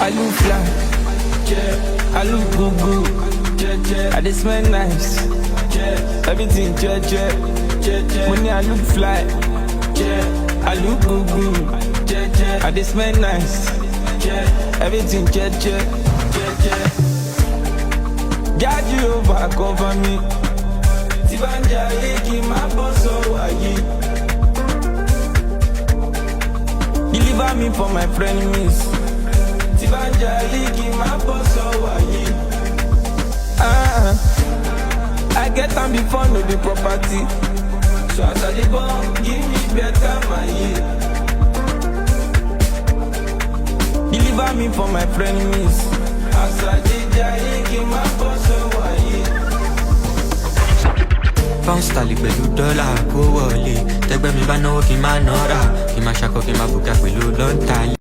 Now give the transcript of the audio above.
I look fly, yeah. I look good, good, yeah, yeah. I just smell nice, yeah. Everything, yeah, yeah, yeah, yeah. Money, I look fly, yeah. I look good, good, yeah, yeah. I just smell nice, yeah. Everything, yeah, yeah, yeah, yeah. God, you over, cover me. Tibanja, Yeki, my boss, so are you? Deliver me for my frenemies. Tibanja, Yeki, my boss, so are you? I get them before no be property. So as I dey born, give me better money. Deliver me for my frenemies. As I dey Yeki, my boss, so are you? Pound sterling pẹ̀lú dọ́là kó wọlé. Tẹ́gbẹ́ mi bá náwó kí n má nọ́ra. Kí n má ṣakọ kí n má bùkà pẹ̀lú lọ́ńtà.